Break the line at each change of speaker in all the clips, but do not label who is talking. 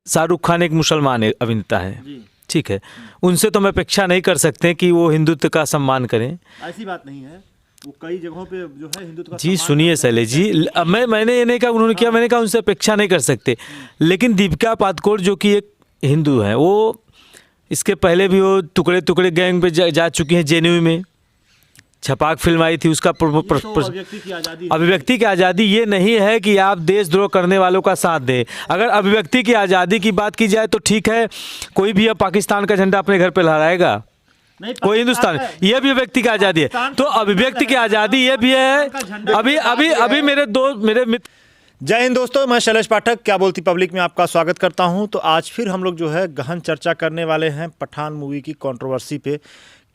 शाहरुख खान एक मुसलमान अभिनेता है,
जी।
ठीक है, उनसे तो हम अपेक्षा नहीं कर सकते कि वो हिंदुत्व का सम्मान करें।
ऐसी बात नहीं है, वो कई जगहों पे जो है हिंदुत्व का
जी
सम्मान
सुनिए
करते हैं।
शैलेश जी, अब मैंने ये नहीं कहा उन्होंने किया, मैंने कहा उनसे अपेक्षा नहीं कर सकते, लेकिन दीपिका पादुकोण जो कि एक हिंदू है, वो इसके पहले भी वो टुकड़े टुकड़े गैंग पे जा चुकी हैं। जेएनयू में छपाक फिल्म आई थी, उसका
अभिव्यक्ति की आज़ादी है।
अभिव्यक्ति की आज़ादी ये नहीं है कि आप देशद्रोह करने वालों का साथ दें। अगर अभिव्यक्ति की आज़ादी की बात की जाए तो ठीक है, कोई भी अब पाकिस्तान का झंडा अपने घर पे लहराएगा,
नहीं,
कोई हिंदुस्तान, ये भी अभिव्यक्ति की आज़ादी है। तो अभिव्यक्ति की आज़ादी ये भी है। अभी मेरे मित्र।
जय हिंद दोस्तों, मैं शैलेश पाठक क्या बोलती पब्लिक में आपका स्वागत करता हूं। तो आज फिर हम लोग जो है गहन चर्चा करने वाले हैं पठान मूवी की कंट्रोवर्सी पे।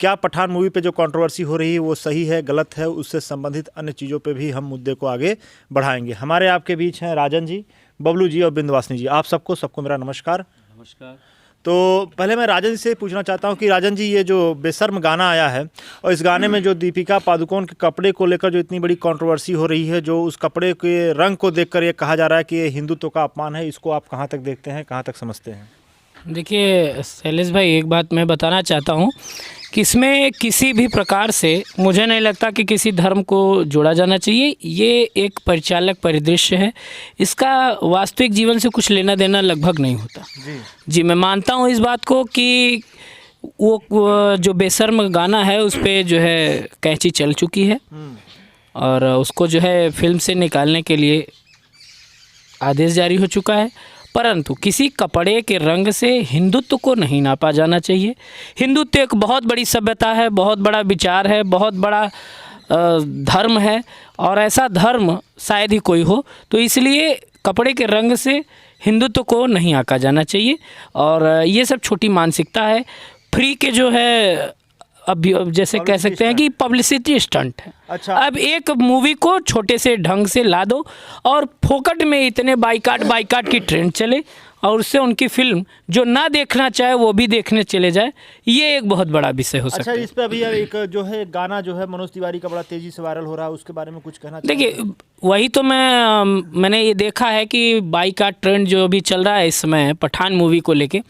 क्या पठान मूवी पे जो कंट्रोवर्सी हो रही है वो सही है, गलत है, उससे संबंधित अन्य चीज़ों पे भी हम मुद्दे को आगे बढ़ाएंगे। हमारे आपके बीच हैं राजन जी, बबलू जी और बिंदवासिनी जी। आप सबको मेरा नमस्कार।
नमस्कार।
तो पहले मैं राजन जी से पूछना चाहता हूं कि राजन जी, ये जो बेशर्म गाना आया है और इस गाने में जो दीपिका पादुकोण के कपड़े को लेकर जो इतनी बड़ी कंट्रोवर्सी हो रही है, जो उस कपड़े के रंग को देखकर ये कहा जा रहा है कि ये हिंदुत्व का अपमान है, इसको आप कहां तक देखते हैं, कहां तक समझते हैं?
देखिए शैलेश भाई, एक बात मैं बताना चाहता हूँ कि इसमें किसी भी प्रकार से मुझे नहीं लगता कि किसी धर्म को जोड़ा जाना चाहिए। ये एक परिचालक परिदृश्य है, इसका वास्तविक जीवन से कुछ लेना देना लगभग नहीं होता। जी मैं मानता हूँ इस बात को कि वो जो बेशर्म गाना है उस पर जो है कैंची चल चुकी है और उसको जो है फिल्म से निकालने के लिए आदेश जारी हो चुका है, परंतु किसी कपड़े के रंग से हिंदुत्व को नहीं नापा जाना चाहिए। हिंदुत्व एक बहुत बड़ी सभ्यता है, बहुत बड़ा विचार है, बहुत बड़ा धर्म है और ऐसा धर्म शायद ही कोई हो, तो इसलिए कपड़े के रंग से हिंदुत्व को नहीं आंका जाना चाहिए। और ये सब छोटी मानसिकता है, फ्री के जो है अब जैसे कह सकते हैं कि पब्लिसिटी स्टंट है।
अच्छा।
अब एक मूवी को छोटे से ढंग से ला दो और फोकट में इतने बाइकाट की ट्रेंड चले और उससे उनकी फिल्म जो ना देखना चाहे वो भी देखने चले जाए, ये एक बहुत बड़ा विषय हो सकता है।
अच्छा, इस पे अभी एक जो है गाना जो है मनोज तिवारी का बड़ा तेजी से वायरल हो रहा है, उसके बारे में कुछ कहना चाहिए?
देखिए वही तो मैंने ये देखा है कि बाइकाट ट्रेंड जो भी चल रहा है इस समय पठान मूवी को लेके,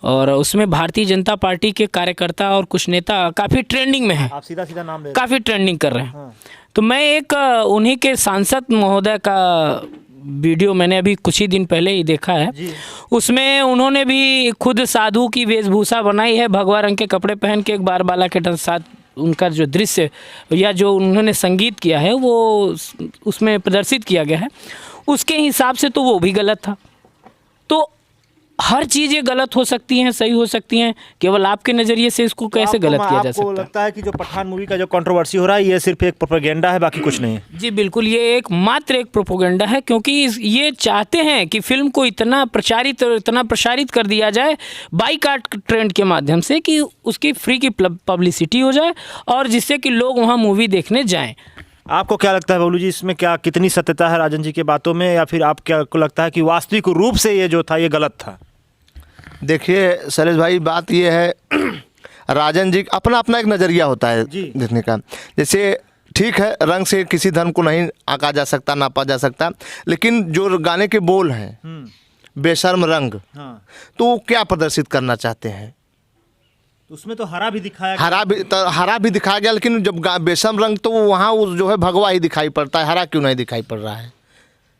और उसमें भारतीय जनता पार्टी के कार्यकर्ता और कुछ नेता काफ़ी ट्रेंडिंग में हैं।
आप सीधा सीधा नाम ले,
काफ़ी ट्रेंडिंग कर रहे हैं।
हाँ।
तो मैं एक उन्हीं के सांसद महोदय का वीडियो मैंने अभी कुछ ही दिन पहले ही देखा है। उसमें उन्होंने भी खुद साधु की वेशभूषा बनाई है, भगवा रंग के कपड़े पहन के एक बारबाला के साथ उनका जो दृश्य या जो उन्होंने संगीत किया है वो उसमें प्रदर्शित किया गया है, उसके हिसाब से तो वो भी गलत था। तो हर चीज़ें गलत हो सकती हैं, सही हो सकती हैं, केवल आपके नज़रिए से इसको कैसे गलत किया जा सकता है?
आपको लगता है कि जो पठान मूवी का जो कंट्रोवर्सी हो रहा है ये सिर्फ एक प्रोपेगेंडा है, बाकी कुछ नहीं है?
जी बिल्कुल, ये एक मात्र एक प्रोपेगेंडा है, क्योंकि ये चाहते हैं कि फिल्म को इतना प्रचारित कर दिया जाए बाइकाट ट्रेंड के माध्यम से कि उसकी फ्री की पब्लिसिटी हो जाए और जिससे कि लोग वहाँ मूवी देखने जाएँ।
आपको क्या लगता है बबलू जी, इसमें क्या कितनी सत्यता है राजन जी के बातों में, या फिर आपको लगता है कि वास्तविक रूप से ये जो था ये गलत था?
देखिए शैलेश भाई, बात ये है राजन जी अपना अपना एक नज़रिया होता है देखने का। जैसे ठीक है, रंग से किसी धर्म को नहीं आंका जा सकता, नापा जा सकता, लेकिन जो गाने के बोल हैं बेशर्म रंग, तो क्या प्रदर्शित करना चाहते हैं?
उसमें तो हरा भी दिखाया,
हरा भी दिखाया गया, लेकिन जब बेशर्म रंग तो वहाँ वो जो है भगवा ही दिखाई पड़ता है, हरा क्यों नहीं दिखाई पड़ रहा है,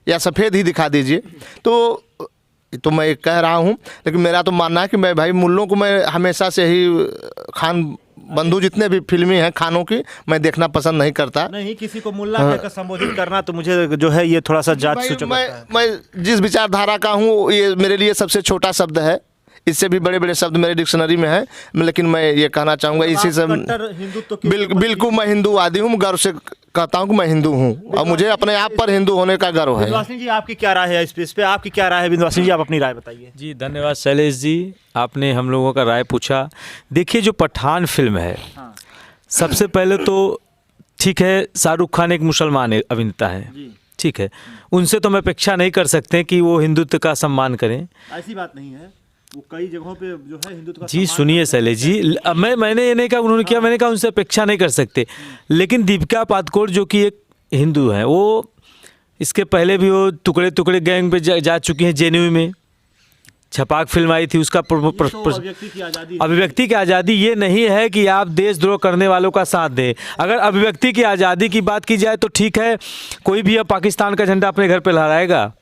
या सफ़ेद ही दिखा दीजिए। तो मैं कह रहा हूँ, लेकिन मेरा तो मानना है कि मैं भाई मुल्लों को मैं हमेशा से ही खान बंधु जितने भी फिल्में हैं खानों की मैं देखना पसंद नहीं करता।
नहीं, किसी को मुल्ला कहकर संबोधित करना तो मुझे जो है ये थोड़ा सा जात सूचक लगता है।
मैं जिस विचारधारा का हूँ ये मेरे लिए सबसे छोटा शब्द है, इससे भी बड़े बड़े शब्द मेरे डिक्शनरी में हैं, लेकिन मैं ये कहना चाहूँगा इसी से बिल्कुल मैं हिंदूवादी हूँ, गर्व से कहता हूँ कि मैं हिंदू हूँ और मुझे अपने आप पर हिंदू होने का गर्व है।
बिंदवासिनी जी, आपकी क्या राय है इस पे आपकी क्या राय है? बिंदवासिनी जी, आप अपनी राय बताइए।
जी धन्यवाद शैलेश जी, आपने हम लोगों का राय पूछा। देखिए जो पठान फिल्म है, सबसे पहले तो ठीक है, शाहरुख खान एक मुसलमान अभिनेता है, ठीक है, उनसे तो हम अपेक्षा नहीं कर सकते कि वो हिंदुत्व का सम्मान करें।
ऐसी बात नहीं है, वो कई जगहों पे जो है हिंदुत्व का
जी सुनिए शैलेश जी, अब मैंने ये नहीं कहा उन्होंने किया, मैंने कहा उनसे अपेक्षा नहीं कर सकते, लेकिन दीपिका पादुकोण जो कि एक हिंदू है, वो इसके पहले भी वो टुकड़े टुकड़े गैंग पे जा चुकी हैं। जेएनयू में छपाक फिल्म आई थी, उसका
अभिव्यक्ति की आज़ादी
अभिव्यक्ति की आज़ादी ये नहीं है कि आप देशद्रोह करने वालों का साथ दें। अगर अभिव्यक्ति की आज़ादी की बात की जाए तो ठीक है, कोई भी अब पाकिस्तान का झंडा अपने घर पे लहराएगा,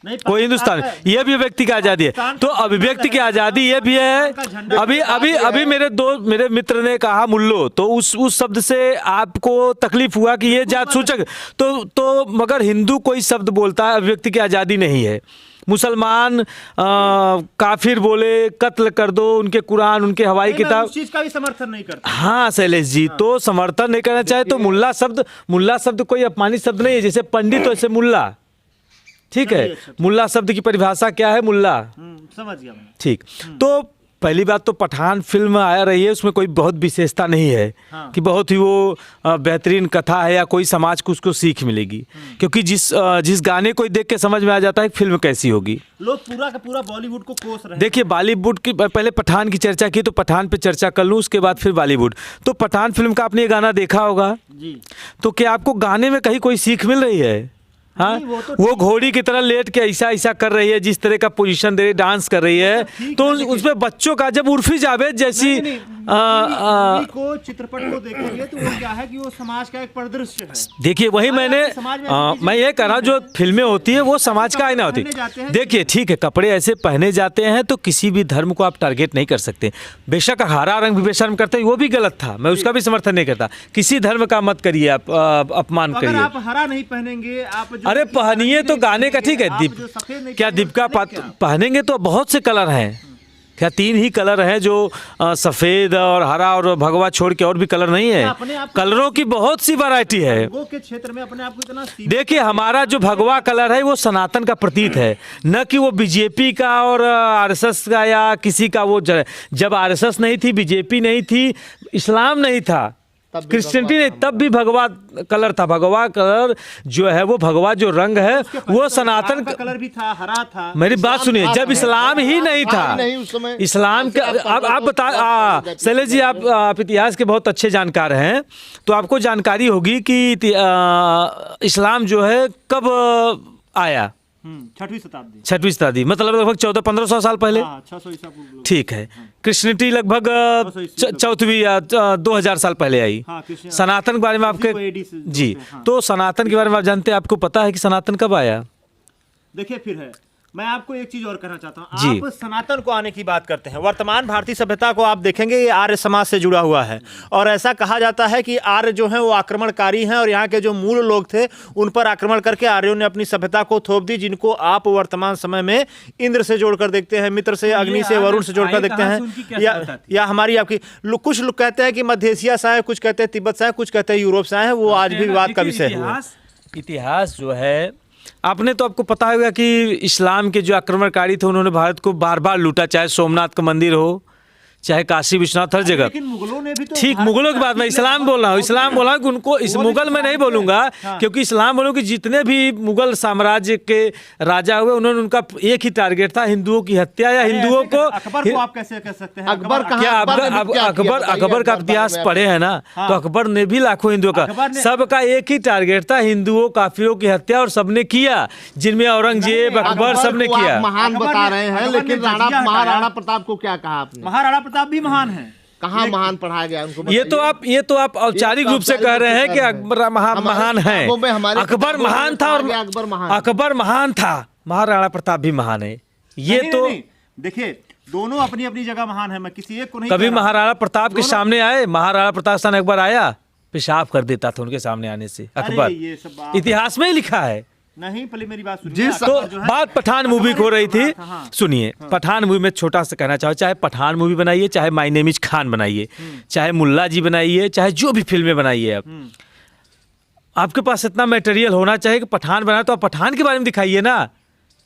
नहीं,
कोई हिंदुस्तान, ये भी अभिव्यक्ति की आज़ादी है। तो अभिव्यक्ति की आज़ादी ये भी है। अभी अभी अभी मेरे मित्र ने कहा मुल्लो, तो उस शब्द से आपको तकलीफ हुआ कि ये जात सूचक, तो मगर हिंदू कोई शब्द बोलता है, अभिव्यक्ति की आज़ादी नहीं है। मुसलमान काफिर बोले कत्ल कर दो, उनके कुरान, उनके हवाई किताब,
उस चीज का भी समर्थन नहीं करता।
हाँ शैलेश जी, तो समर्थन नहीं करना चाहे तो मुल्ला शब्द कोई अपमानित शब्द नहीं है, जैसे पंडित तो ऐसे मुल्ला, ठीक है। मुल्ला शब्द की परिभाषा क्या है? मुल्ला,
समझ गया मैं।
ठीक। तो पहली बात तो पठान फिल्म आ रही है, उसमें कोई बहुत विशेषता नहीं है कि बहुत ही वो बेहतरीन कथा है या कोई समाज को उसको सीख मिलेगी, क्योंकि जिस गाने को देख के समझ में आ जाता है फिल्म कैसी होगी।
लोग पूरा का पूरा बॉलीवुड को कोस रहे हैं।
देखिए बॉलीवुड की, पहले पठान की चर्चा की तो पठान पे चर्चा कर लूँ, उसके बाद फिर बॉलीवुड। तो पठान फिल्म का आपने ये गाना देखा होगा
जी,
तो क्या आपको गाने में कहीं कोई सीख मिल रही है? हाँ, वो घोड़ी की तरह लेट के ऐसा ऐसा कर रही है, जिस तरह का पोजीशन दे रही, डांस कर रही है, तो उसमें बच्चों का, जब उर्फी जावेद जैसी
को चित्रपट को देखेंगे तो वो क्या है कि वो समाज का एक परिदृश्य है।
देखिए वही मैं ये कह रहा हूँ, जो फिल्में होती है वो समाज का आईना होती है। देखिए ठीक है, कपड़े ऐसे पहने जाते हैं तो किसी भी धर्म को आप टारगेट नहीं कर सकते। बेशक हरा रंग भी बेशर्म करते हैं, वो भी गलत था, मैं उसका भी समर्थन नहीं करता। किसी धर्म का मत करिए आप अपमान करिए।
अगर आप हरा नहीं पहनेंगे, आप
अरे पहनिए तो गाने का ठीक है, क्या दीपिका पहनेंगे तो बहुत से कलर हैं, क्या 3 ही कलर हैं जो सफ़ेद और हरा और भगवा छोड़ के और भी कलर नहीं है? कलरों की बहुत सी वैरायटी है
के क्षेत्र में अपने आप को इतना।
देखिए हमारा जो भगवा कलर है वो सनातन का प्रतीक है, न कि वो बीजेपी का और आरएसएस का या किसी का। वो जब आरएसएस नहीं थी, बीजेपी नहीं थी, इस्लाम नहीं था, क्रिश्चियनिटी नहीं, तब भी भगवा कलर था। भगवा कलर जो है, वो भगवा जो रंग है वो सनातन
का कलर भी था, हरा था।
मेरी बात सुनिए, जब इस्लाम ही नहीं था, इस्लाम के आप बता शैलेश जी, आप इतिहास के बहुत अच्छे जानकार हैं, तो आपको जानकारी होगी कि इस्लाम जो है कब आया? 6वीं शताब्दी, मतलब लगभग 1400-1500 साल पहले।
600 ईसा पूर्व।
ठीक है। क्रिश्चियनिटी लगभग 4वीं या 2000 साल पहले आई। सनातन के बारे में आपके जी, तो सनातन के बारे में आप जानते हैं, आपको पता है कि सनातन कब आया?
देखिए फिर है, मैं आपको एक चीज और कहना चाहता हूँ। आप सनातन को आने की बात करते हैं, वर्तमान भारतीय सभ्यता को आप देखेंगे ये आर्य समाज से जुड़ा हुआ है, और ऐसा कहा जाता है कि आर्य जो है वो आक्रमणकारी हैं, और यहाँ के जो मूल लोग थे उन पर आक्रमण करके आर्यों ने अपनी सभ्यता को थोप दी, जिनको आप वर्तमान समय में इंद्र से जोड़कर देखते हैं, मित्र से, अग्नि से, वरुण से जोड़कर देखते हैं, या हमारी आपकी कुछ लोग कहते हैं कि मध्य एशिया से आए, कुछ कहते हैं तिब्बत से आए, कुछ कहते हैं यूरोप से आए हैं। वो आज भी विवाद का विषय है।
इतिहास जो है, आपने तो आपको पता होगा कि इस्लाम के जो आक्रमणकारी थे उन्होंने भारत को बार बार लूटा, चाहे सोमनाथ का मंदिर हो, चाहे काशी विश्वनाथ, हर जगह।
लेकिन मुगलों ने भी तो,
ठीक, मुगलों की बात, मैं इस्लाम बोल रहा हूँ, इस्लाम बोला कि उनको, इस मुगल में नहीं बोलूंगा, क्योंकि इस्लाम बोलूँ कि जितने भी मुगल साम्राज्य के राजा हुए, उन्होंने, उनका एक ही टारगेट था, हिंदुओं की हत्या या हिंदुओं को।
अकबर को आप कैसे कह सकते हैं?
अकबर
क्या अकबर का इतिहास पढ़े हैं ना, तो अकबर ने भी लाखों हिंदुओं का, सबका एक ही टारगेट था, हिंदुओं काफिरों की हत्या, और सबने किया, जिनमें औरंगजेब, अकबर, सबने किया।
महान बता रहे हैं, लेकिन महाराणा प्रताप को क्या कहा आपने?
महाराणा प्रताप भी महान है।
कहाँ महान पढ़ाया गया उनको?
ये तो आप औपचारिक रूप से कह रहे हैं कि अकबर महान है। अकबर महान था, और अकबर महान था, महाराणा प्रताप भी महान है। ये तो
देखिए, दोनों अपनी अपनी जगह महान है, मैं किसी एक को नहीं।
कभी महाराणा प्रताप के सामने आए? महाराणा प्रताप सन अकबर आया, पेशाब कर देता था उनके सामने आने से, अकबर, इतिहास में ही लिखा है।
नहीं, पहले मेरी बात सुनिए।
तो बात पठान मूवी को हो रही थी, सुनिए। पठान मूवी में छोटा सा कहना चाहो, चाहे पठान मूवी बनाइए, चाहे माय नेम इज खान बनाइए, चाहे मुल्ला जी बनाइए, चाहे जो भी फिल्में बनाइए, आपके पास इतना मटेरियल होना चाहिए कि पठान बनाए तो आप पठान के बारे में दिखाइए ना।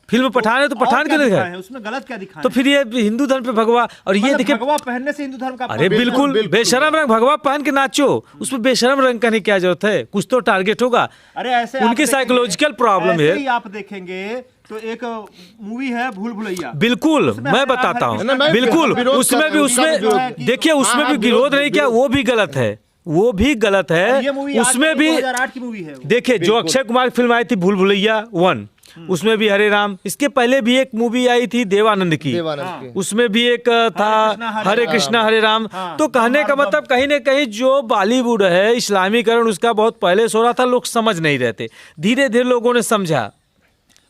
फिल्म पठान है तो पठान क्यों दिखाए?
उसमें गलत क्या दिखाया?
तो फिर ये हिंदू धर्म पे भगवा, और ये देखिए
भगवा पहनने से हिंदू धर्म का,
अरे बिल्कुल बेशरम रंग, भगवा पहन के नाचो, उसमें बेशरम रंग का नहीं, क्या जरूरत है? कुछ तो टारगेट होगा।
अरे ऐसे
उनकी साइकोलॉजिकल प्रॉब्लम है।
आप देखेंगे तो एक मूवी है भूल भुलैया,
बिल्कुल मैं बताता हूँ, बिल्कुल उसमें देखिए, उसमें भी विरोध नहीं किया, वो भी गलत है, वो भी गलत है। उसमें भी
2008 की मूवी है।
देखिए, जो अक्षय कुमार की फिल्म आई थी भूल भुलैया 1, उसमें भी हरे राम। इसके पहले भी एक मूवी आई थी देवानंद की, उसमें भी एक था हरे कृष्णा हरे राम। तो कहने का मतलब कहीं ना कहीं जो बॉलीवुड है इस्लामीकरण उसका बहुत पहले से हो रहा था, लोग समझ नहीं रहे थे, धीरे धीरे लोगों ने समझा।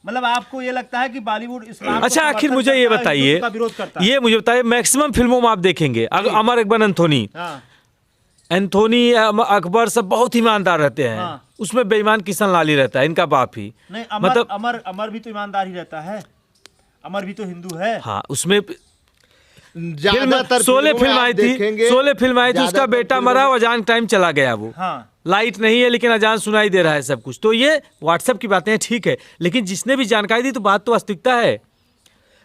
मतलब आपको ये लगता है कि बॉलीवुड इस्लाम को
अच्छा, आखिर
समर्थन
मुझे ये
करता है,
बताइए,
हिंदुत्व का विरोध करता है?
ये मुझे बताइए, मैक्सिमम फिल्मों में आप देखेंगे अमर अकबर एंथोनी, एंथोनी अकबर सब बहुत ईमानदार रहते हैं। उसमें बेईमान किशन लाली रहता है, इनका बाप ही।
नहीं,
मतलब
अमर भी तो ईमानदार ही रहता है, अमर भी तो हिंदू है।
हाँ, उसमें
ज्यादातर
16 फिल्म आई थी, 16 फिल्म आई थी, उसका बेटा मरा, अजान टाइम चला गया, वो लाइट नहीं है लेकिन अजान सुनाई दे रहा है सब कुछ। तो ये व्हाट्सएप की बातें हैं, ठीक है, लेकिन जिसने भी जानकारी दी तो बात तो वास्तविकता है।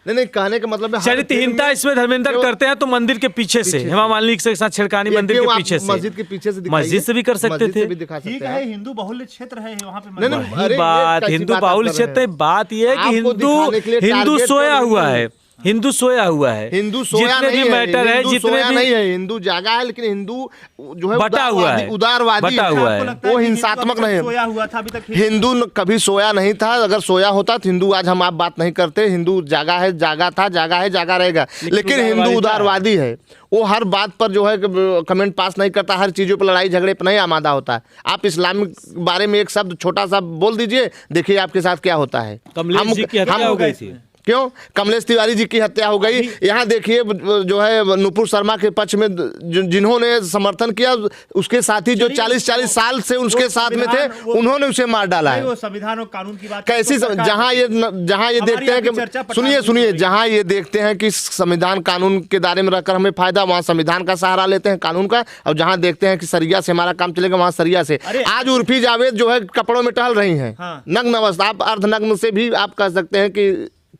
नहीं, कहने का मतलब है
चरित्रहीनता इसमें धर्मेंद्र करते हैं तो मंदिर के पीछे से, हेमा मालिनी के साथ छेड़खानी मंदिर के पीछे से,
मस्जिद के पीछे से,
मस्जिद से भी कर सकते थे।
ठीक है, हिंदू बहुल्य क्षेत्र है वहाँ पे।
वही बात, हिंदू बाहुल्य क्षेत्र, बात यह है कि हिंदू सोया हुआ है, हिंदू सोया हुआ है,
हिंदू सोया
जितने भी मैटर है, जितने भी
नहीं है, हिंदू जागा है, लेकिन हिंदू जो है
बटा हुआ है,
उदारवादी
बटा हुआ है,
वो हिंसात्मक नहीं है।
सोया हुआ था अभी तक,
हिंदू कभी सोया नहीं था। अगर सोया होता तो हिंदू आज हम आप बात नहीं करते। हिंदू जागा है, जागा था, जागा है, जागा रहेगा, लेकिन हिंदू उदारवादी है। वो हर बात पर जो है कमेंट पास नहीं करता, हर चीज़ों पर लड़ाई झगड़े पर नहीं आमादा होता है। आप इस्लाम के बारे में एक शब्द छोटा सा बोल दीजिए, देखिए आपके साथ क्या होता है।
कमलेश जी की हत्या हो गई थी।
क्यों? कमलेश तिवारी जी की हत्या हो गई। यहाँ देखिए जो है नुपुर शर्मा के पक्ष में जिन्होंने समर्थन किया, उसके साथी जो 40-40 साल से उसके साथ में थे, उन्होंने उसे मार डाला है।
वो संविधान और कानून की बात
कैसी जहाँ ये देखते हैं कि सुनिए जहाँ ये देखते हैं कि संविधान कानून के दायरे में रहकर हमें फायदा, वहाँ संविधान का सहारा लेते हैं, कानून का। और जहाँ देखते हैं कि सरिया से हमारा काम चलेगा, वहाँ सरिया से। आज उर्फी जावेद जो है कपड़ों में टहल रही हैं, नग्न अवस्था, आप अर्धनग्न से भी आप कह सकते हैं कि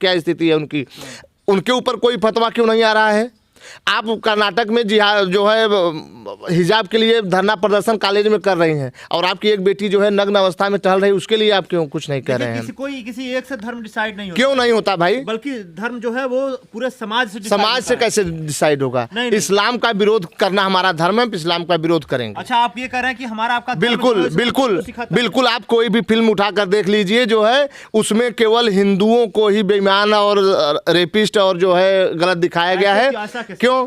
क्या स्थिति है उनकी। उनके ऊपर कोई फतवा क्यों नहीं आ रहा है? आप कर्नाटक में जो है हिजाब के लिए धरना प्रदर्शन कॉलेज में कर रही हैं, और आपकी एक बेटी जो है नग्न अवस्था में टहल रही है, उसके लिए आप क्यों कुछ नहीं कह रहे हैं?
किसी एक से धर्म डिसाइड नहीं होता।
क्यों नहीं होता भाई?
बल्कि धर्म जो है वो पूरे समाज से
कैसे डिसाइड होगा? इस्लाम का विरोध करना हमारा धर्म है, इस्लाम का विरोध करेंगे।
अच्छा, आप ये कह रहे हैं कि हमारा आपका
बिल्कुल बिल्कुल बिल्कुल। आप कोई भी फिल्म उठाकर देख लीजिए, जो है उसमें केवल हिंदुओं को ही बेईमान और रेपिस्ट और जो है गलत दिखाया गया है। क्यों?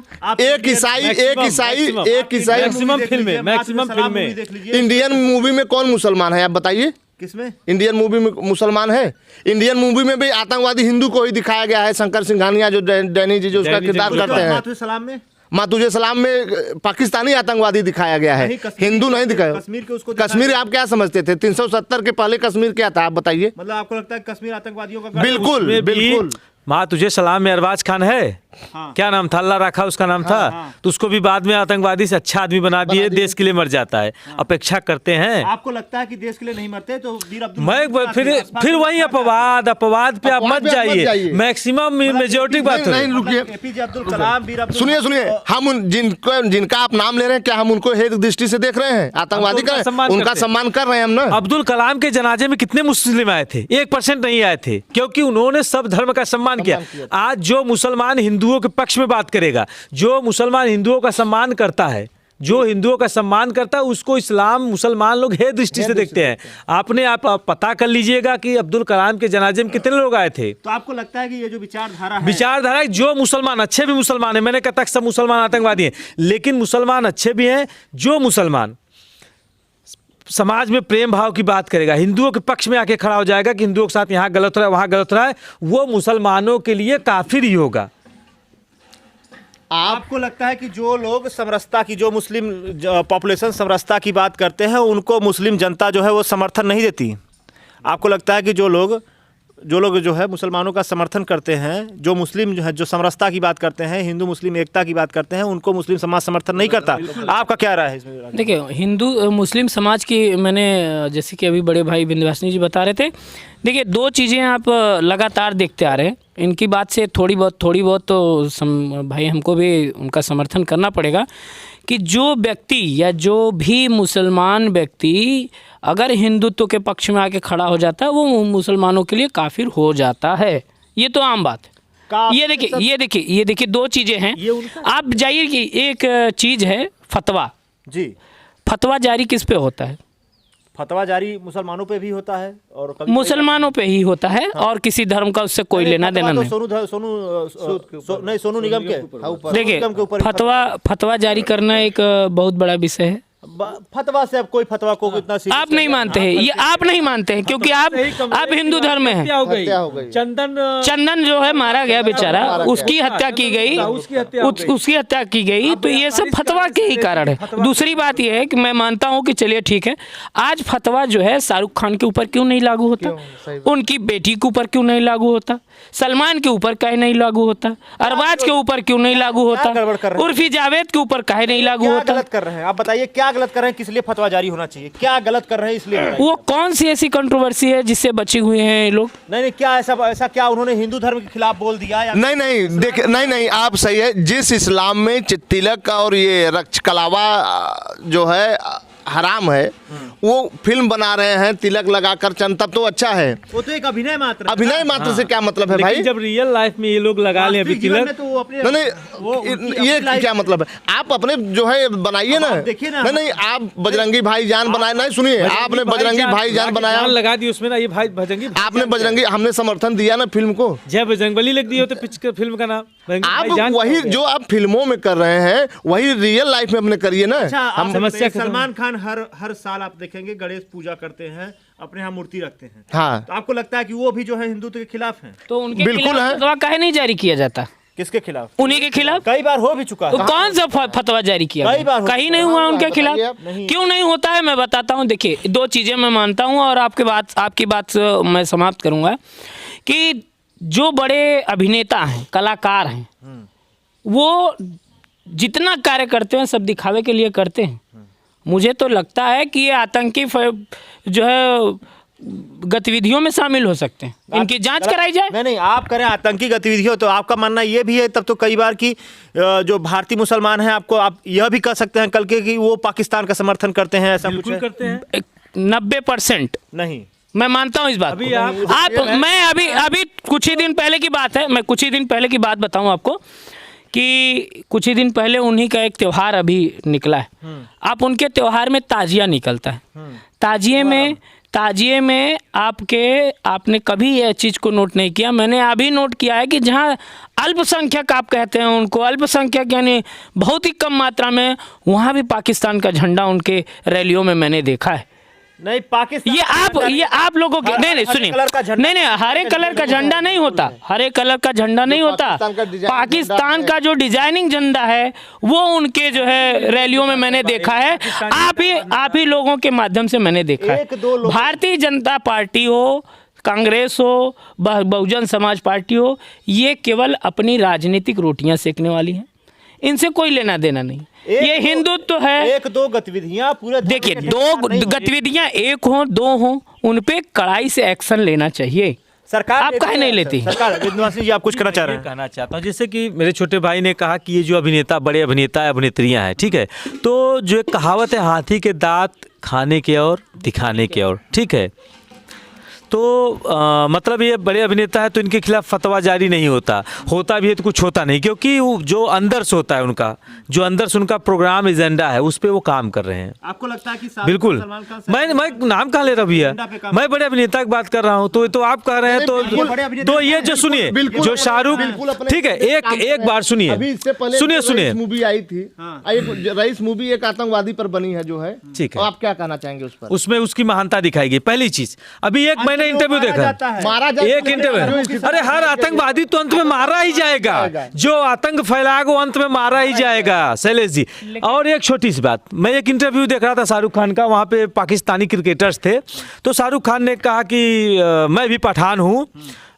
एक ईसाई
मैक्सिमम फिल्में
इंडियन मूवी में कौन मुसलमान है? आप बताइए,
किसमें
इंडियन मूवी में मुसलमान है? इंडियन मूवी में भी आतंकवादी हिंदू को ही दिखाया गया है। शंकर सिंघानिया जो डैनी जी जो उसका किरदार करते हैं, मातुजे सलाम में पाकिस्तानी आतंकवादी दिखाया गया है, हिंदू नहीं दिखाया। कश्मीर आप क्या समझते थे? 370 के पहले कश्मीर क्या था? आप बताइए।
मतलब आपको लगता है कश्मीर आतंकवादियों का?
बिल्कुल बिल्कुल। माँ तुझे सलाम में अरबाज खान है, क्या नाम था, अल्लाह रखा उसका नाम था, तो उसको भी बाद में आतंकवादी से अच्छा आदमी बना दिए, देश के लिए मर जाता है। अपेक्षा करते हैं।
आपको लगता है कि देश के लिए नहीं मरते तो वीर अब्दुल
मैं फिर वही अपवाद पे आप मत जाइए। मैक्सिमम मेजोरिटी बात
नहीं, रुकिए।
एपीजे अब्दुल कलाम, वीर अब्दुल,
सुनिए, हम जिनका आप नाम ले रहे हैं, क्या हम उनको हेय दृष्टि से देख रहे हैं? आतंकवादी का उनका सम्मान कर रहे हैं हम ना।
अब्दुल कलाम के जनाजे में कितने मुस्लिम आए थे? 1% नहीं आए थे, क्योंकि उन्होंने सब धर्म का सम्मान किया। आज जो मुसलमान हिंदुओं के पक्ष में बात करेगा, जो मुसलमान हिंदुओं का सम्मान करता है, जो हिंदुओं का सम्मान करता है, उसको इस्लाम मुसलमान लोग हे दृष्टि से देखते हैं। आपने आप पता कर लीजिएगा कि अब्दुल कलाम के जनाजे में कितने लोग आए थे।
तो आपको लगता है कि ये जो विचारधारा
है, जो मुसलमान अच्छे भी मुसलमान है, मैंने कहता सब मुसलमान आतंकवादी हैं, लेकिन मुसलमान अच्छे भी हैं। जो मुसलमान समाज में प्रेम भाव की बात करेगा, हिंदुओं के पक्ष में आके खड़ा हो जाएगा कि हिंदुओं के साथ यहाँ गलत हो रहा है, वहाँ गलत हो रहा है, वो मुसलमानों के लिए काफिर ही होगा।
आपको लगता है कि जो लोग समरसता की, जो मुस्लिम पॉपुलेशन समरसता की बात करते हैं, उनको मुस्लिम जनता जो है वो समर्थन नहीं देती? आपको लगता है कि जो लोग जो है मुसलमानों का समर्थन करते हैं, जो मुस्लिम जो है जो समरसता की बात करते हैं, हिंदू मुस्लिम एकता की बात करते हैं, उनको मुस्लिम समाज समर्थन नहीं करता? आपका क्या राय है इसमें?
देखिए, हिंदू मुस्लिम समाज की, मैंने जैसे कि अभी बड़े भाई विंध्यवासिनी जी बता रहे थे, देखिए दो चीज़ें आप लगातार देखते आ रहे हैं। इनकी बात से थोड़ी बहुत तो भाई हमको भी उनका समर्थन करना पड़ेगा कि जो व्यक्ति या जो भी मुसलमान व्यक्ति अगर हिंदुत्व के पक्ष में आके खड़ा हो जाता है, वो मुसलमानों के लिए काफिर हो जाता है। ये तो आम बात है। ये देखिए दो चीज़ें हैं। आप जाइए कि एक चीज़ है फतवा जी। फतवा जारी किस पे होता है?
फतवा जारी मुसलमानों पे भी होता है और कभी
मुसलमानों पे ही होता है और किसी धर्म का उससे कोई लेना देना नहीं।
सोनू निगम के
देखिए,
निगम के ऊपर
फतवा जारी करना एक बहुत बड़ा विषय है।
फतवा से अब कोई फतवा को इतना
आप नहीं मानते हैं, ये आप नहीं मानते हैं क्योंकि आप हिंदू धर्म में हैं।
हत्या हो गई।
चंदन जो है मारा गया बेचारा, उसकी हत्या की गई, उसकी हत्या की गई, तो ये सब फतवा के ही कारण है। दूसरी बात ये है कि मैं मानता हूँ कि चलिए ठीक है, आज फतवा जो है शाहरुख खान के ऊपर क्यों नहीं लागू होता, उनकी बेटी के ऊपर क्यों नहीं लागू होता, सलमान के ऊपर काहे नहीं लागू होता, अरबाज के ऊपर क्यों नहीं लागू होता, उर्फी जावेद के ऊपर काहे नहीं लागू होता।
गलत कर रहे हैं आप बताइए, क्या गलत कर रहे हैं, किस लिए फतवा जारी होना चाहिए, क्या गलत कर रहे हैं इसलिए
वो कौन सी ऐसी कंट्रोवर्सी है जिससे बचे हुए हैं ये लोग?
नहीं, क्या ऐसा क्या उन्होंने हिंदू धर्म के खिलाफ बोल दिया या
नहीं देख नहीं आप सही है। जिस इस्लाम में तिलक और ये रक्ष कलावा जो है हराम है, वो फिल्म बना रहे हैं तिलक लगाकर चंद, तब तो अच्छा है।
वो तो एक अभिनय मात्र है।
अभिनय मात्र से क्या मतलब है भाई?
जब रियल लाइफ में ये लोग लगा लें अभी तिलक,
तो अपने
नहीं ये क्या मतलब है? आप अपने जो है बनाइए ना।
देखिए ना,
नहीं आप बजरंगी भाईजान बनाए, नहीं सुनिए, आपने बजरंगी भाईजान बनाया,
लगा दी उसमें ना, ये भाई बजरंगी,
आपने बजरंगी, हमने समर्थन दिया ना फिल्म को,
जय बजरंगबली लिख दिए होते फिल्म का नाम।
आप वही जो आप फिल्मों में कर रहे हैं वही रियल लाइफ में अपने करिए ना।
हम समस्या, सलमान खान हर साल आप देखेंगे गणेश पूजा करते हैं, अपने यहाँ मूर्ति रखते हैं।
हाँ,
तो आपको लगता है कि वो भी जो है हिंदुत्व के खिलाफ हैं?
तो उनके
बिल्कुल
खिलाफ
है।
फतवा काहे नहीं जारी किया जाता?
किसके खिलाफ?
उन्हीं के खिलाफ
कई बार हो भी चुका
तो
है।
कौन सा फतवा जारी किया?
कई बार हो
कहीं
चुका
नहीं
है।
हुआ उनके खिलाफ।
नहीं।
क्यों नहीं होता है मैं बताता हूँ। देखिए, दो चीजें मैं मानता हूँ और आपकी बात मैं समाप्त करूंगा कि जो बड़े अभिनेता हैं, कलाकार हैं, वो जितना कार्य करते हैं सब दिखावे के लिए करते हैं। मुझे तो लगता है कि ये आतंकी जो है गतिविधियों में शामिल हो सकते हैं, इनकी जांच कराई जाए।
नहीं, आप करें आतंकी गतिविधियों, तो आपका मानना ये भी है तब तो कई बार कि जो भारतीय मुसलमान हैं, आप यह भी कह सकते हैं कल के कि वो पाकिस्तान का समर्थन करते हैं, ऐसा कुछ
करते हैं।
90%
नहीं,
मैं मानता हूँ इस बात
अभी
को। आप मैं अभी कुछ ही दिन पहले की बात है, मैं कुछ ही दिन पहले की बात बताऊं आपको कि कुछ ही दिन पहले उन्हीं का एक त्यौहार अभी निकला है। आप उनके त्यौहार में ताजिया निकलता है। ताजिए में आपने कभी यह चीज़ को नोट नहीं किया, मैंने अभी नोट किया है कि जहाँ अल्पसंख्यक आप कहते हैं उनको, अल्पसंख्यक यानी बहुत ही कम मात्रा में, वहाँ भी पाकिस्तान का झंडा उनके रैलियों में मैंने देखा है।
नहीं, पाकिस्तान
ये आप लोगों के नहीं सुनिए, नहीं हरे कलर का झंडा नहीं होता, हरे कलर का झंडा नहीं होता। पाकिस्तान का जो डिजाइनिंग झंडा है वो उनके जो है रैलियों में मैंने देखा है। आप ही लोगों के माध्यम से मैंने देखा है। भारतीय जनता पार्टी हो, कांग्रेस हो, बहुजन समाज पार्टी हो, ये केवल अपनी राजनीतिक रोटियां सेकने वाली हैं, इनसे कोई लेना देना नहीं। ये हिंदुत्व तो है।
एक दो गतिविधियां पूरे,
देखिए, दो गतिविधियां एक हो दो हो, उन पे कड़ाई से एक्शन लेना चाहिए।
सरकार
आप काहे नहीं लेती?
सरकार, विद्वांसी जी आप कुछ कहना चाह रहे हैं?
कहना चाहता हूँ, जैसे कि मेरे छोटे भाई ने कहा कि ये जो अभिनेता, बड़े अभिनेता अभिनेत्रियां हैं, ठीक है, तो जो एक कहावत है, हाथी के दांत खाने के और दिखाने के और, ठीक है, तो मतलब ये बड़े अभिनेता है तो इनके खिलाफ फतवा जारी नहीं होता भी है तो कुछ होता नहीं, क्योंकि जो अंदर से होता है उनका, जो अंदर से उनका प्रोग्राम एजेंडा है उस पर वो काम कर रहे हैं।
आपको लगता है कि
बिल्कुल, मैं नाम कहाँ ले रहा भैया, मैं बड़े अभिनेता की बात कर रहा हूँ, तो आप कह रहे हैं तो ये जो सुनिए, जो शाहरुख, ठीक है, एक बार सुनिए, सुनिए
मूवी आई थी, रईस मूवी एक आतंकवादी पर बनी है जो है,
ठीक है,
आप क्या कहना चाहेंगे उस पर?
उसमें उसकी महानता दिखाई गई। पहली चीज, अभी एक मैंने इंटरव्यू देखा, एक इंटरव्यू, अरे हर आतंकवादी तो अंत में मारा ही जाएगा, जो आतंक फैलाएगा वो अंत में मारा ही जाएगा, शैलेश जी। और एक छोटी सी बात, मैं एक इंटरव्यू देख रहा था शाहरुख खान का, वहां पे पाकिस्तानी क्रिकेटर्स थे, तो शाहरुख खान ने कहा कि मैं भी पठान हूं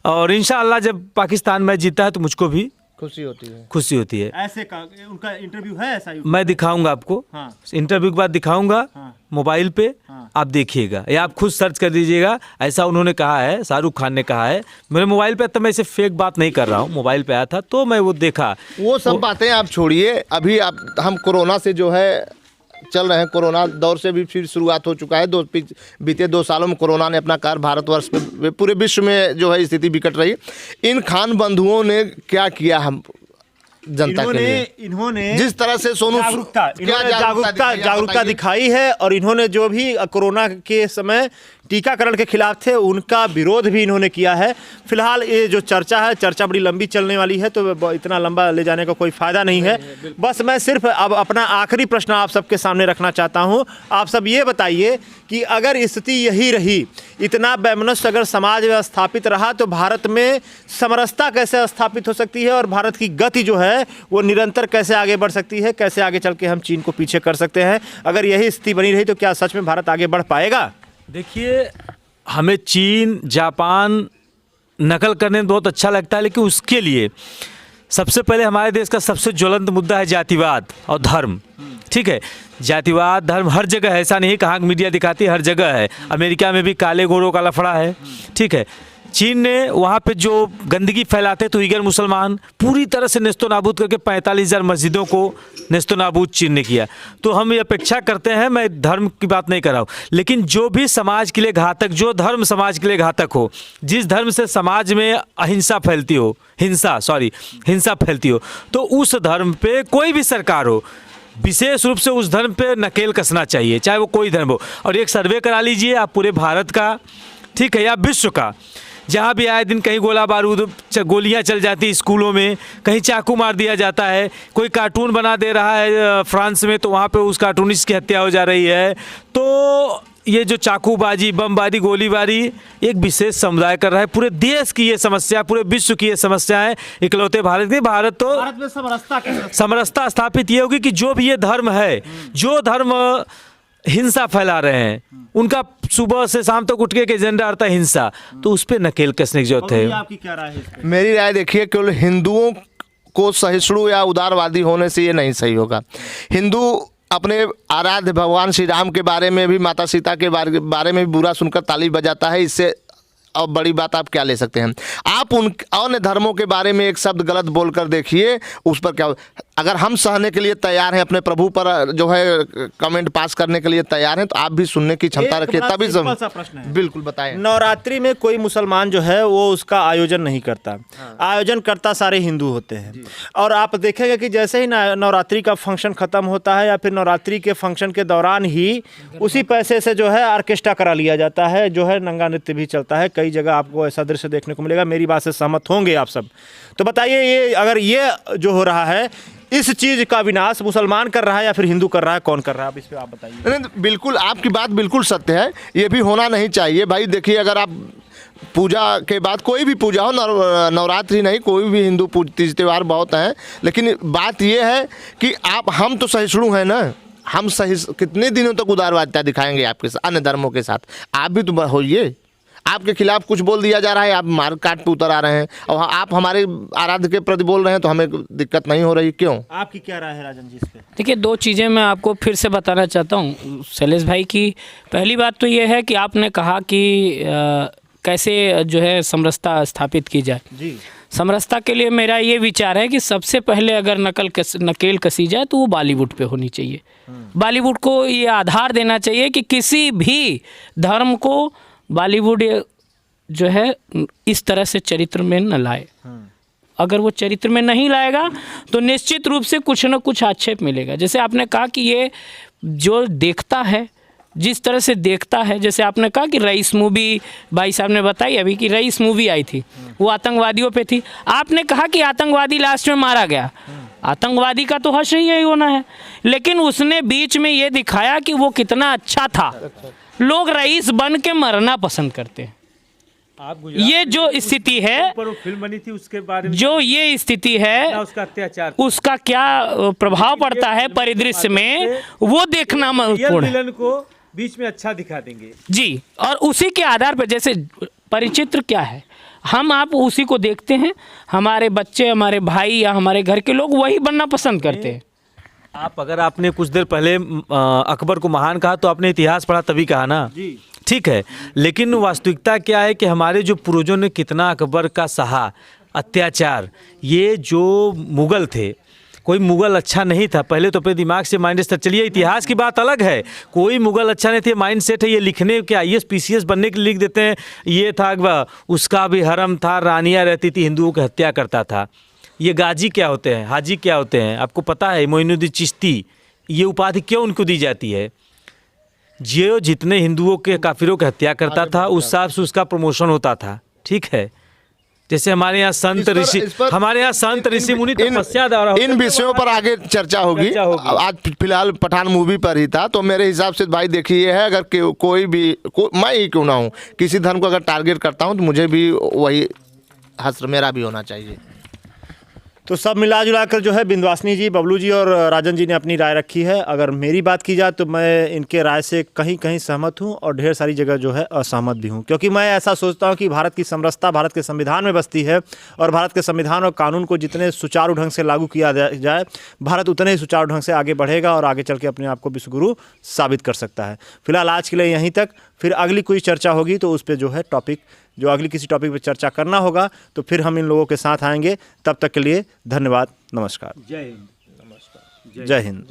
और इंशाअल्लाह जब पाकिस्तान मैच जीता है तो मुझको भी खुशी होती है।
ऐसे का उनका इंटरव्यू है, ऐसा
मैं दिखाऊंगा आपको, इंटरव्यू के बाद दिखाऊंगा मोबाइल पे, आप देखिएगा या आप खुद सर्च कर दीजिएगा, ऐसा उन्होंने कहा है, शाहरुख खान ने कहा है। मेरे मोबाइल पे, तो मैं इसे फेक बात नहीं कर रहा हूँ, मोबाइल पे आया था तो मैं वो देखा।
वो सब बातें आप छोड़िए, अभी हम कोरोना से जो है चल रहे हैं, कोरोना दौर से भी फिर शुरुआत हो चुका है। बीते 2 सालों में कोरोना ने अपना कार्य भारतवर्ष में, पूरे विश्व में जो है स्थिति बिगड़ रही। इन खान बंधुओं ने क्या किया, हम जनता के लिए।
इन्होंने
जिस तरह से सोनू
जागरूकता दिखाई है, और इन्होंने जो भी कोरोना के समय टीकाकरण के खिलाफ थे उनका विरोध भी इन्होंने किया है। फिलहाल ये जो चर्चा बड़ी लंबी चलने वाली है, तो इतना लंबा ले जाने का कोई फ़ायदा नहीं है। बस मैं सिर्फ अब अपना आखिरी प्रश्न आप सबके सामने रखना चाहता हूँ। आप सब ये बताइए कि अगर स्थिति यही रही, इतना वैमनस्य अगर समाज में स्थापित रहा, तो भारत में समरसता कैसे स्थापित हो सकती है, और भारत की गति जो है वो निरंतर कैसे आगे बढ़ सकती है, कैसे आगे चल के हम चीन को पीछे कर सकते हैं। अगर यही स्थिति बनी रही तो क्या सच में भारत आगे बढ़ पाएगा?
देखिए, हमें चीन जापान नकल करने में बहुत अच्छा लगता है, लेकिन उसके लिए सबसे पहले हमारे देश का सबसे ज्वलंत मुद्दा है जातिवाद और धर्म। ठीक है, जातिवाद धर्म हर जगह है, ऐसा नहीं कहाँ मीडिया दिखाती है, हर जगह है। अमेरिका में भी काले गोरों का लफड़ा है। ठीक है, चीन ने वहाँ पे जो गंदगी फैलाते तो उइगर मुसलमान पूरी तरह से नेस्तो नाबूद करके 45,000 मस्जिदों को नेस्तो नाबूद चीन ने किया। तो हम ये अपेक्षा करते हैं, मैं धर्म की बात नहीं कर रहा हूँ, लेकिन जो भी समाज के लिए घातक, जो धर्म समाज के लिए घातक हो, जिस धर्म से समाज में अहिंसा फैलती हो, हिंसा फैलती हो, तो उस धर्म पे कोई भी सरकार हो, विशेष रूप से उस धर्म पे नकेल कसना चाहिए, चाहे वो कोई धर्म हो। और एक सर्वे करा लीजिए आप पूरे भारत का, ठीक है, या विश्व का, जहाँ भी आए दिन कहीं गोला बारूद गोलियाँ चल जाती स्कूलों में, कहीं चाकू मार दिया जाता है, कोई कार्टून बना दे रहा है फ्रांस में तो वहाँ पे उस कार्टूनिस्ट की हत्या हो जा रही है। तो ये जो चाकूबाजी, बमबारी, गोलीबारी एक विशेष समुदाय कर रहा है। पूरे देश की ये समस्या, पूरे विश्व की ये समस्या है, इकलौते भारत की। भारत
में
समरसता स्थापित ये होगी कि जो भी ये धर्म है, जो धर्म हिंसा फैला रहे हैं, उनका सुबह से शाम तक उठ के एजेंडा आता है हिंसा, तो उस पर नकेल कसने की जरूरत है।
आपकी क्या राय है?
मेरी राय देखिए, केवल हिंदुओं को सहिष्णु या उदारवादी होने से ये नहीं सही होगा। हिंदू अपने आराध्य भगवान श्री राम के बारे में भी, माता सीता के बारे में भी बुरा सुनकर ताली बजाता है। इससे अब बड़ी बात आप क्या ले सकते हैं? आप उन अन्य धर्मों के बारे में एक शब्द गलत बोलकर देखिए, उस पर क्या। अगर हम सहने के लिए तैयार हैं, अपने प्रभु पर जो है कमेंट पास करने के लिए तैयार हैं, तो आप भी सुनने की क्षमता रखिए, तभी
सिंपल सा प्रश्न है।
बिल्कुल बताएं।
नवरात्रि में कोई मुसलमान जो है वो उसका आयोजन नहीं करता। आयोजन करता सारे हिंदू होते हैं। और आप देखेंगे कि जैसे ही नवरात्रि का फंक्शन खत्म होता है, या फिर नवरात्रि के फंक्शन के दौरान ही उसी पैसे से जो है ऑर्केस्ट्रा करा लिया जाता है, जो है नंगा नृत्य भी चलता है। कई जगह आपको ऐसा दृश्य देखने को मिलेगा। मेरी बात से सहमत होंगे आप सब? तो बताइए, ये अगर ये जो हो रहा है, इस चीज का विनाश मुसलमान कर रहा है या फिर हिंदू कर रहा है? कौन कर रहा है? अब इस पे आप बताइए।
नहीं, बिल्कुल आपकी बात बिल्कुल सत्य है, ये भी होना नहीं चाहिए भाई। देखिए, अगर आप पूजा के बाद कोई भी पूजा हो, नवरात्रि नहीं, कोई भी हिंदू तीज त्यौहार बहुत हैं, लेकिन बात ये है कि हम तो सहिष्णु हैं ना। हम कितने दिनों तक उदारवादिता दिखाएंगे आपके साथ, अन्य धर्मों के साथ? आप भी तो होइए। आपके खिलाफ कुछ बोल दिया जा रहा है, आप मार काट पे उतर आ रहे हैं, और आप हमारे आराध्य के प्रति बोल रहे हैं, तो हमें दिक्कत नहीं हो रही। क्यों?
आपकी क्या राय है राजन जी इस पे?
देखिए, दो चीज़ें मैं आपको फिर से बताना चाहता हूँ शैलेश भाई की। पहली बात तो ये है कि आपने कहा कि कैसे जो है समरसता स्थापित की जाए।
जी,
समरसता के लिए मेरा ये विचार है कि सबसे पहले अगर नकेल कसी जाए तो वो बॉलीवुड पे होनी चाहिए। बॉलीवुड को ये आधार देना चाहिए कि किसी भी धर्म को बॉलीवुड जो है इस तरह से चरित्र में न लाए। अगर वो चरित्र में नहीं लाएगा तो निश्चित रूप से कुछ न कुछ आक्षेप मिलेगा। जैसे आपने कहा कि ये जो देखता है, जिस तरह से देखता है, जैसे आपने कहा कि रईस मूवी, भाई साहब ने बताई अभी कि रईस मूवी आई थी, वो आतंकवादियों पे थी। आपने कहा कि आतंकवादी लास्ट में मारा गया। आतंकवादी का तो हश्र ही यही होना है, लेकिन उसने बीच में ये दिखाया कि वो कितना अच्छा था। लोग रईस बन के मरना पसंद करते हैं। ये जो स्थिति है,
फिल्म बनी थी उसके बारे में,
जो ये स्थिति है,
उसका अत्याचार,
उसका क्या प्रभाव पड़ता है परिदृश्य में, वो देखना महत्वपूर्ण है।
विलन को बीच में अच्छा दिखा देंगे
जी, और उसी के आधार पर जैसे परिचित्र क्या है, हम आप उसी को देखते हैं। हमारे बच्चे, हमारे भाई या हमारे घर के लोग वही बनना पसंद करते हैं।
अगर आपने कुछ देर पहले अकबर को महान कहा, तो आपने इतिहास पढ़ा तभी कहा ना जी। ठीक है, लेकिन वास्तविकता क्या है कि हमारे जो पूर्वजों ने कितना अकबर का सहा अत्याचार। ये जो मुगल थे, कोई मुगल अच्छा नहीं था। पहले तो अपने दिमाग से माइंड सेट, चलिए इतिहास की बात अलग है, कोई मुगल अच्छा नहीं थे, माइंड सेट है ये लिखने के IAS PCS बनने के लिए लिख देते हैं। ये था उसका भी हरम था, रानियाँ रहती थी, हिंदुओं की हत्या करता था। ये गाजी क्या होते हैं, हाजी क्या होते हैं, आपको पता है? मोइनुद्दीन चिश्ती, ये उपाधि क्यों उनको दी जाती है? जो जितने हिंदुओं के काफिरों की हत्या करता था उस हिसाब से उसका प्रमोशन होता था, ठीक है। जैसे हमारे यहाँ संत ऋषि, हमारे यहाँ संत ऋषि मुनि तपस्या द्वारा,
इन विषयों पर आगे चर्चा होगी। आज फिलहाल पठान मूवी पर ही था, तो मेरे हिसाब से भाई देखिए है, अगर कोई भी मैं ही क्यों ना हूँ, किसी धर्म को अगर टारगेट करता हूँ तो मुझे भी वही हश्र मेरा भी होना चाहिए।
तो सब मिला जुला कर जो है बिंदवासिनी जी, बबलू जी और राजन जी ने अपनी राय रखी है। अगर मेरी बात की जाए तो मैं इनके राय से कहीं कहीं सहमत हूं और ढेर सारी जगह जो है असहमत भी हूं, क्योंकि मैं ऐसा सोचता हूं कि भारत की समरसता भारत के संविधान में बसती है और भारत के संविधान और कानून को जितने सुचारू ढंग से लागू किया जाए, भारत उतने ही सुचारू ढंग से आगे बढ़ेगा और आगे चल के अपने आप को विश्वगुरु साबित कर सकता है। फिलहाल आज के लिए यहीं तक, फिर अगली कोई चर्चा होगी तो उस पर जो है अगली किसी टॉपिक पर चर्चा करना होगा तो फिर हम इन लोगों के साथ आएंगे। तब तक के लिए धन्यवाद, नमस्कार,
जय हिंद।
जय हिंद।